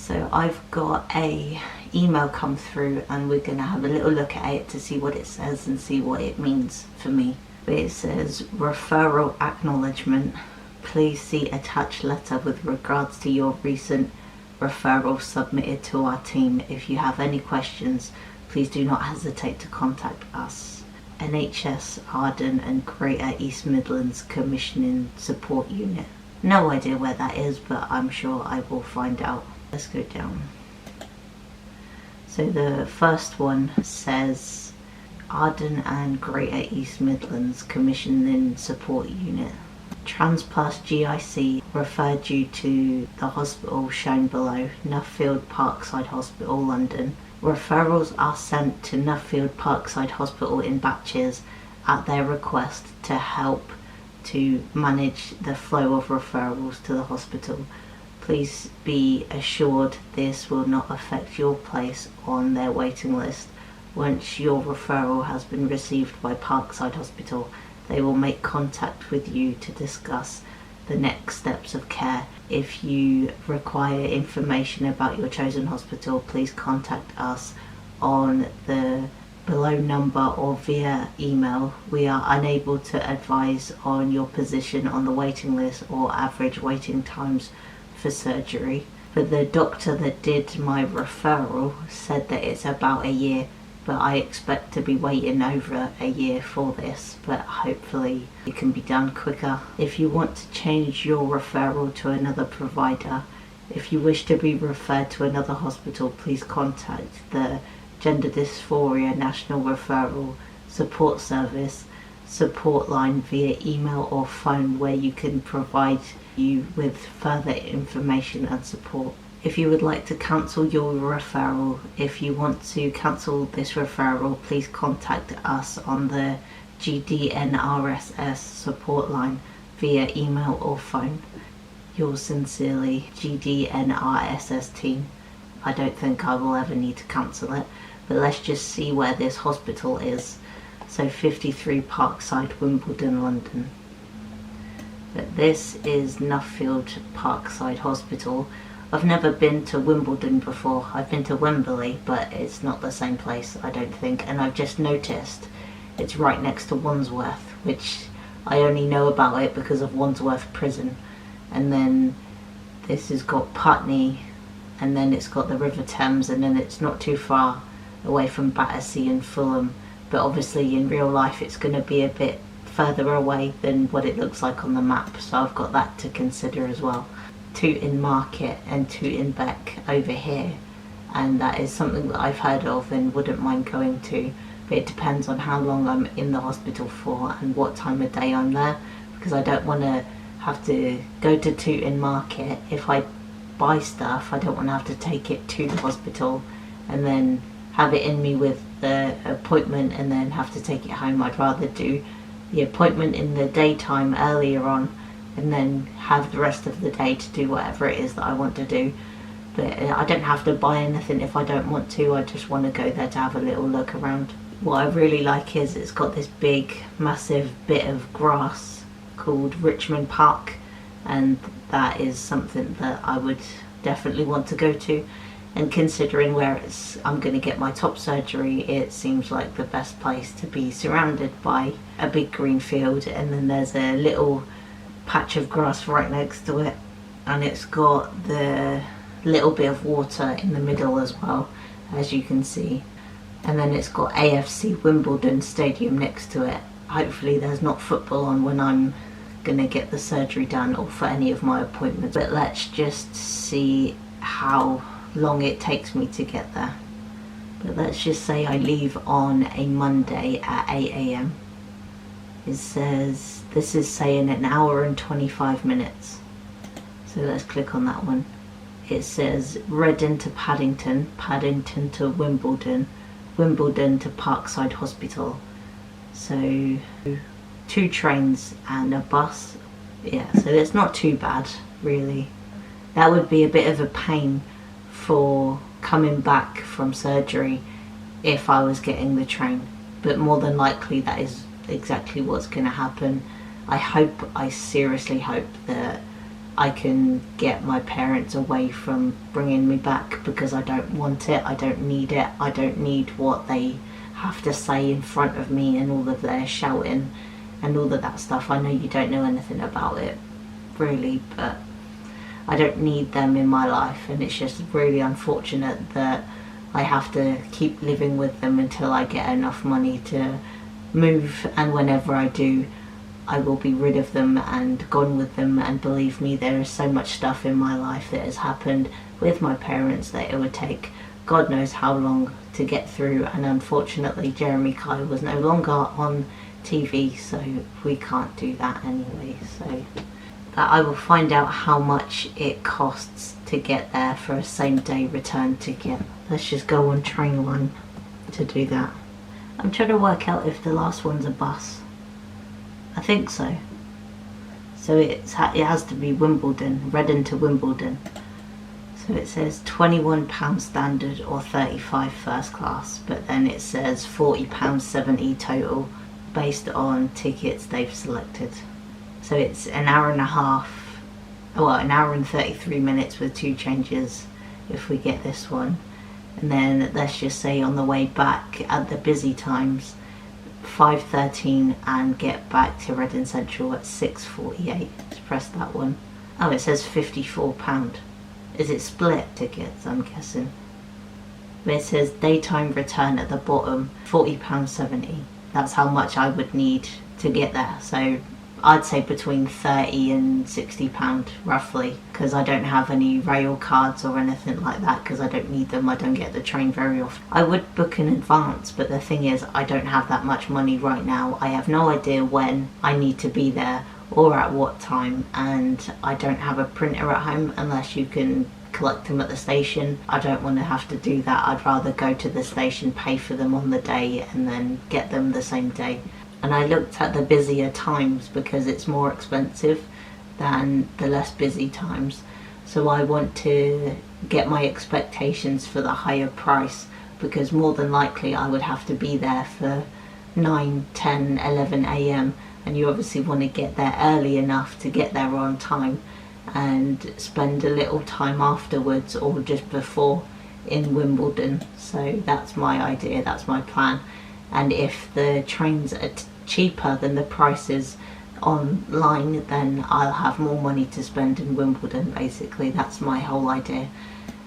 So I've got a email come through and we're going to have a little look at it to see what it says and see what it means for me. It says, referral acknowledgement. Please see attached letter with regards to your recent referral submitted to our team. If you have any questions, please do not hesitate to contact us. NHS Arden and Greater East Midlands Commissioning Support Unit. No idea where that is, but I'm sure I will find out. Let's go down. So the first one says Arden and Greater East Midlands Commissioning Support Unit. Transplus GIC referred you to the hospital shown below, Nuffield Parkside Hospital, London. Referrals are sent to Nuffield Parkside Hospital in batches at their request to help to manage the flow of referrals to the hospital. Please be assured this will not affect your place on their waiting list. Once your referral has been received by Parkside Hospital, they will make contact with you to discuss the next steps of care. If you require information about your chosen hospital, please contact us on the below number or via email. We are unable to advise on your position on the waiting list or average waiting times for surgery. But the doctor that did my referral said that it's about a year, but I expect to be waiting over a year for this, but hopefully it can be done quicker. If you want to change your referral to another provider, if you wish to be referred to another hospital, please contact the Gender Dysphoria National Referral Support Service support line via email or phone, where you can provide you with further information and support. If you would like to cancel your referral, if you want to cancel this referral, please contact us on the GDNRSS support line via email or phone. Yours sincerely, GDNRSS team. I don't think I will ever need to cancel it, but let's just see where this hospital is. So 53 Parkside, Wimbledon, London. But this is Nuffield Parkside Hospital. I've never been to Wimbledon before. I've been to Wembley, but it's not the same place, I don't think. And I've just noticed it's right next to Wandsworth, which I only know about it because of Wandsworth Prison. And then this has got Putney, and then it's got the River Thames, and then it's not too far away from Battersea and Fulham. But obviously in real life it's going to be a bit further away than what it looks like on the map, so I've got that to consider as well. Tooting Market and Tooting Beck over here, and that is something that I've heard of and wouldn't mind going to, but it depends on how long I'm in the hospital for and what time of day I'm there, because I don't want to have to go to Tooting Market. If I buy stuff, I don't want to have to take it to the hospital and then have it in me with the appointment and then have to take it home. I'd rather do the appointment in the daytime earlier on and then have the rest of the day to do whatever it is that I want to do. But I don't have to buy anything if I don't want to. I just want to go there to have a little look around. What I really like is it's got this big massive bit of grass called Richmond Park, and that is something that I would definitely want to go to. And considering where I'm going to get my top surgery, it seems like the best place to be surrounded by a big green field, and then there's a little patch of grass right next to it, and it's got the little bit of water in the middle as well, as you can see. And then it's got AFC Wimbledon Stadium next to it. Hopefully there's not football on when I'm going to get the surgery done or for any of my appointments. But let's just see how long it takes me to get there. But let's just say I leave on a Monday at 8 AM. It says this is saying an hour and 25 minutes. So let's click on that one. It says Reading to Paddington, Paddington to Wimbledon, Wimbledon to Parkside Hospital. So 2 trains and a bus. Yeah, so it's not too bad really. That would be a bit of a pain for coming back from surgery if I was getting the train, but more than likely that is exactly what's going to happen. I seriously hope that I can get my parents away from bringing me back, because I don't want it, I don't need it, I don't need what they have to say in front of me and all of their shouting and all of that stuff. I know you don't know anything about it really, but I don't need them in my life, and it's just really unfortunate that I have to keep living with them until I get enough money to move, and whenever I do, I will be rid of them and gone with them. And believe me, there is so much stuff in my life that has happened with my parents that it would take God knows how long to get through, and unfortunately Jeremy Kyle was no longer on TV, so we can't do that anyway. So that I will find out how much it costs to get there for a same day return ticket. Let's just go on Trainline to do that. I'm trying to work out if the last one's a bus. I think so. So it has to be Wimbledon, Reading to Wimbledon. So it says £21 standard or £35 first class, but then it says £40.70 total based on tickets they've selected. So it's an hour and a half, well, an hour and 33 minutes with 2 changes if we get this one. And then let's just say on the way back at the busy times, 5:13, and get back to Reading Central at 6:48. Let's press that one. Oh, it says £54. Is it split tickets, I'm guessing? But it says daytime return at the bottom, £40.70. That's how much I would need to get there. So I'd say between £30 and £60 roughly, because I don't have any rail cards or anything like that, because I don't need them. I don't get the train very often. I would book in advance, but the thing is, I don't have that much money right now. I have no idea when I need to be there or at what time, and I don't have a printer at home unless you can collect them at the station. I don't want to have to do that. I'd rather go to the station, pay for them on the day, and then get them the same day. And I looked at the busier times because it's more expensive than the less busy times. So I want to get my expectations for the higher price, because more than likely I would have to be there for 9, 10, 11 a.m. and you obviously want to get there early enough to get there on time and spend a little time afterwards or just before in Wimbledon. So that's my idea, that's my plan. And if the trains are cheaper than the prices online, then I'll have more money to spend in Wimbledon. Basically, that's my whole idea.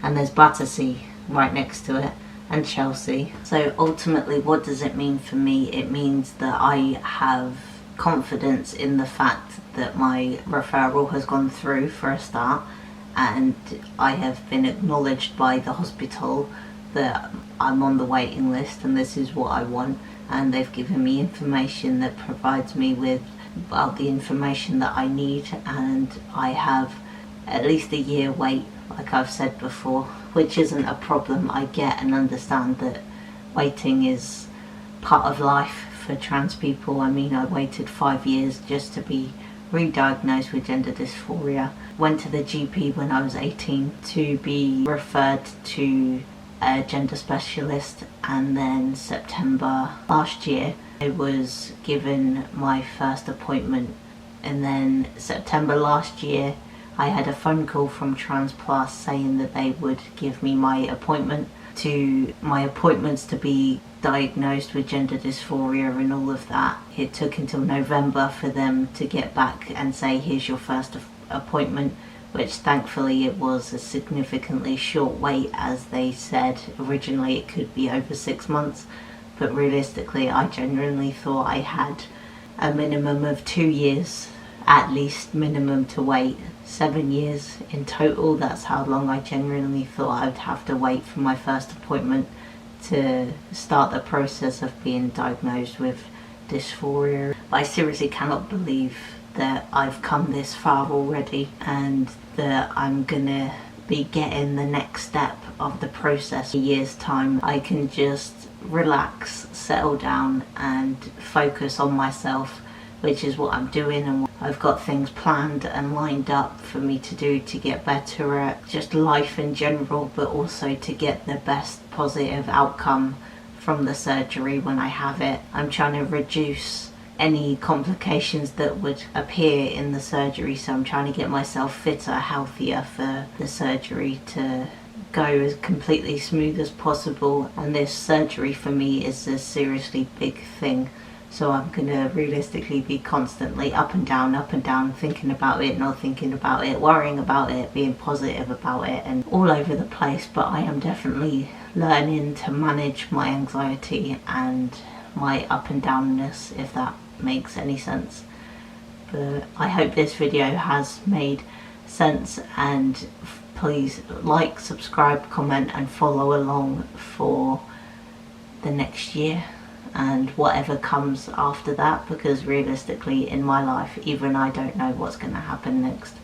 And there's Battersea right next to it, and Chelsea. So ultimately, what does it mean for me? It means that I have confidence in the fact that my referral has gone through for a start, and I have been acknowledged by the hospital that I'm on the waiting list and this is what I want, and they've given me information that provides me with the information that I need, and I have at least a year wait, like I've said before, which isn't a problem. I get and understand that waiting is part of life for trans people. I mean, I waited 5 years just to be re-diagnosed with gender dysphoria. Went to the GP when I was 18 to be referred to a gender specialist, and then September last year I was given my first appointment, and then September last year I had a phone call from Trans Plus saying that they would give me my appointments to be diagnosed with gender dysphoria and all of that. It took until November for them to get back and say, here's your first appointment, which thankfully it was a significantly short wait. As they said originally it could be over 6 months, but realistically I genuinely thought I had a minimum of 2 years at least minimum to wait. 7 years in total, that's how long I genuinely thought I'd have to wait for my first appointment to start the process of being diagnosed with dysphoria. But I seriously cannot believe that I've come this far already and that I'm gonna be getting the next step of the process in a year's time. I can just relax, settle down and focus on myself, which is what I'm doing, and I've got things planned and lined up for me to do to get better at just life in general, but also to get the best positive outcome from the surgery when I have it. I'm trying to reduce any complications that would appear in the surgery. So I'm trying to get myself fitter, healthier for the surgery to go as completely smooth as possible. And this surgery for me is a seriously big thing, so I'm gonna realistically be constantly up and down, thinking about it, not thinking about it, worrying about it, being positive about it, and all over the place. But I am definitely learning to manage my anxiety and my up and downness, if that makes any sense. But I hope this video has made sense, and please like, subscribe, comment and follow along for the next year and whatever comes after that, because realistically in my life even I don't know what's going to happen next.